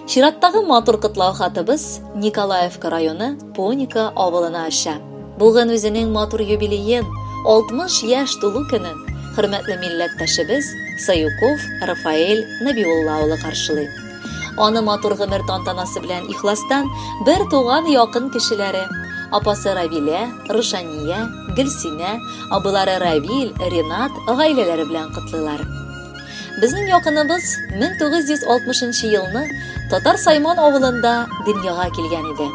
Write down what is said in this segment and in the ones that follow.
Чираттагы матур кытлау хатыбыз Николаевка районы Поника авылына аша. Бугын үзенең матур юбилейын 60 яшь тулу көнен хөрмәтле милләттәшебез Саюков Рафаэль Набиулла улы каршылый. Аны матур гомер тантанасы белән ихластан бер туган якын кешеләре апасы Равилә, Рушания, Гөлсинә, абылары Равил, Ренат гаиләләре белән кытлыйлар. Безнең якыныбыз 1960 елны Татар Сайман авылында дөньяга килгән иде.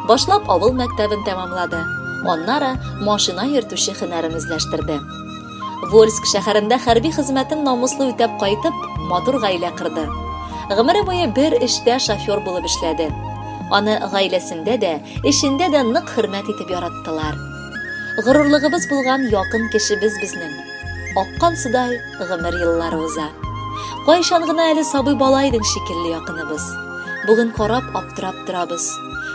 Башлап авыл мәктәбен тәмамлады. Аннары машина йөртүче һөнәрен үзләштерде. Вольск шәһәрендә хәрби хезмәтен намуслы үтәп кайтып, матур гаилә кырды. Гомере буе бер эштә шофер булып эшләде. Аны гаиләсендә дә, эшендә дә нык хөрмәт итеп яраттылар. Горурлыгыбыз булган якын кешебез безнең. Аккан судай гомер еллары уза. Кайчан гына әле сабый бала идең шикелле якыныбыз. Бүген карап аптырап торабыз.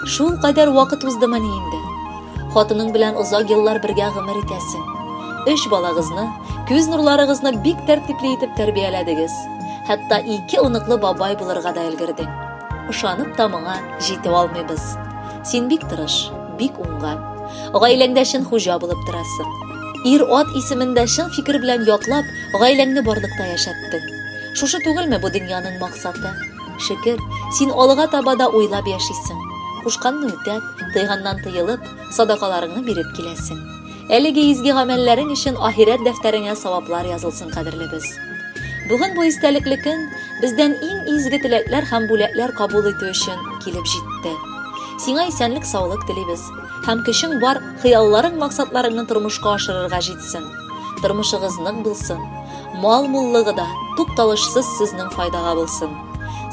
Шул кадәр вакыт уздымы инде. Хатының белән узак еллар бергә гомер итәсең. 3 балагызны, күз нурларыгызны бик тәртипле итеп тәрбияләдегез. Хәтта 2 уныклы бабай булырга да өлгердең. Ышанып та моңа җитеп алмыйбыз. Син бик тырыш, бик уңган. Гаиләңдә шин хуҗа булып торасың. Ир-ат исемендә шин фикер белән яклап, гаиләңне барлыкта яшәттең. Шушы түгелме бу дөньяның максаты? Шөкер, син алга таба да уйлап яшисең. Кушканны үтәп, тыйганнан тыелып, садакаларыңны биреп киләсең. Әлеге изге гамәлләрең өчен ахирәт дәфтәреңә саваплар язылсын, кадерлебез. Бүген бу истәлекле көн бездән иң изге теләкләр һәм бүләкләр кабул итү өчен килеп җитте. Сиңа исәнлек, саулык телибез. Һәм көчең бар, хыялларың, максатларыңны тормышка ашырырга җитсен. Тормышыгыз нык булсын. Мал-муллыгы да тукталышсыз сезнең файдага булсын.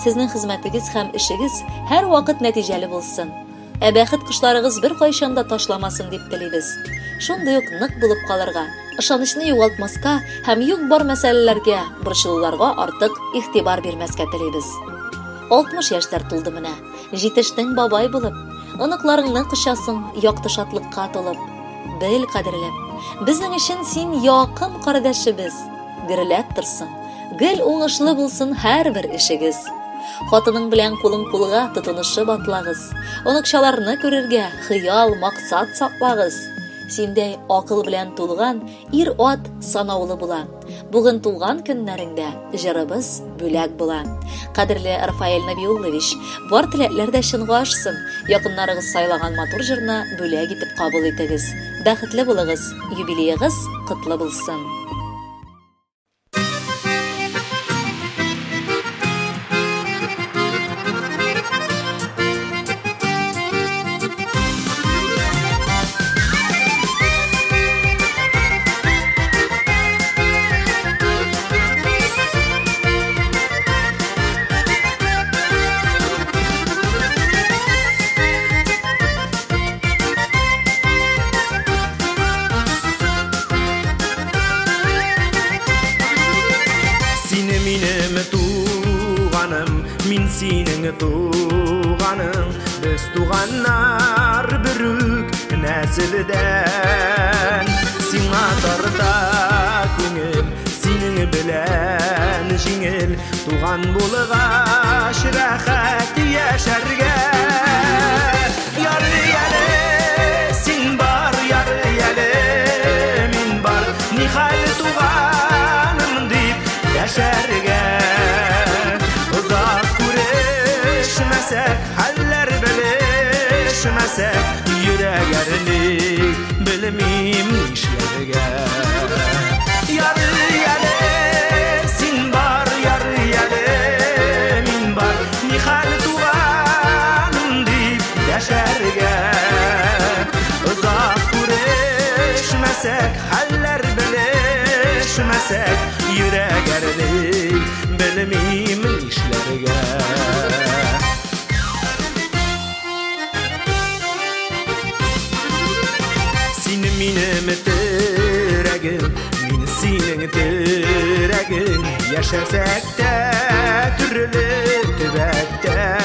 Сезнең хезмәтегез һәм эшегез һәр вакыт нәтиҗәле булсын. Бәхет кошларыгыз бер кайчан да ташламасын дип телибез. Шундый ук нык булып калырга, ышанычны югалтмаска һәм юк бар мәсьәләләргә, борчылуларга артык игътибар бирмәскә телибез. 60 яшьләр тулды менә. Җитештең бабай булып, оныкларыңны кычасың якты шатлыкка толып. Бел, кадерлем, безнең өчен син якын кардәшебез. Гөрләп торсын, гел уңышлы булсын һәрбер эшегез. Хатының белән кулың кулга тотынышып атлагыз. Оныкчаларны күрергә хыял, максат саклагыз. Синдәй акыл белән тулган ир-ат санаулы була. Бүген тулган көннәреңдә җырыбыз бүләк була. Кадерле Рафаэль Набиуллович, бар теләкләр дә чынга ашсын. Якыннарыгыз сайлаган матур җырны бүләк итеп кабул итегез. Бәхетле булыгыз, юбилейгыз котлы булсын. Senin tuğanın, biz tuğanlar bürük nesilden. Sina tarda küngül, senin bilen jingil, tuğan bulgaş rahat yaşarga. Yar yale, sin bar, yar yale, min bar, nihal tuğanım dip yaşarga. Haller belişmesek yüreğerlik bilmem işlerge. Yar yale sin bar, yar yale min bar, nihal tuğanım dip yaşarge. Uzak kuruşmesek haller belişmesek yüreğerlik bilmem işlerge. Minim teregin, min senin teregin. Yaşasak da türlü tübekte.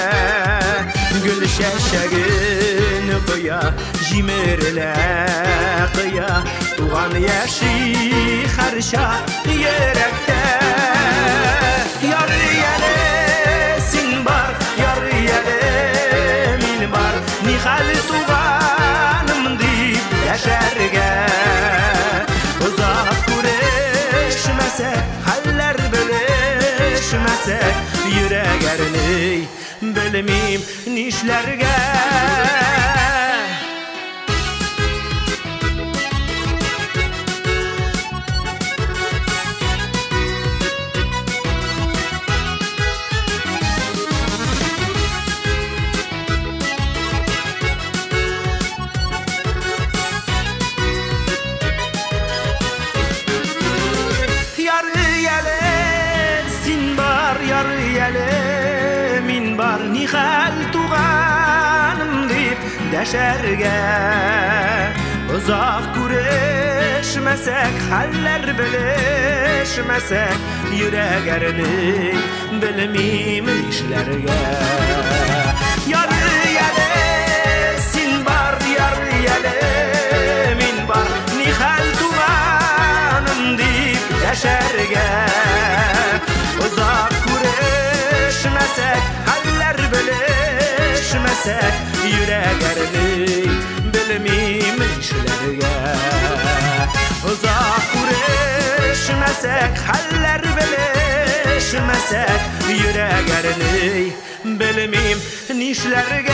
Gül şeşegin kıya, jimirle kıya. Tuğan yaşı harşa yürekte. Yar yale sin bar, yar yüreğerini bilmeyim nişlerge min bar nihal tuğanım deyip deşerge uzak güreşmesek haller bileşmesek yüreğerini bilmeyim işlerge yarı yele sin bar yarı yele min bar nihal tuğanım deyip deşerge uzak güreşmesek haller bileşmesek yüreğerini bilmeyim işlerge uzak güreşmesek haller bileşmesek yüreğerini bilmeyim nişlerge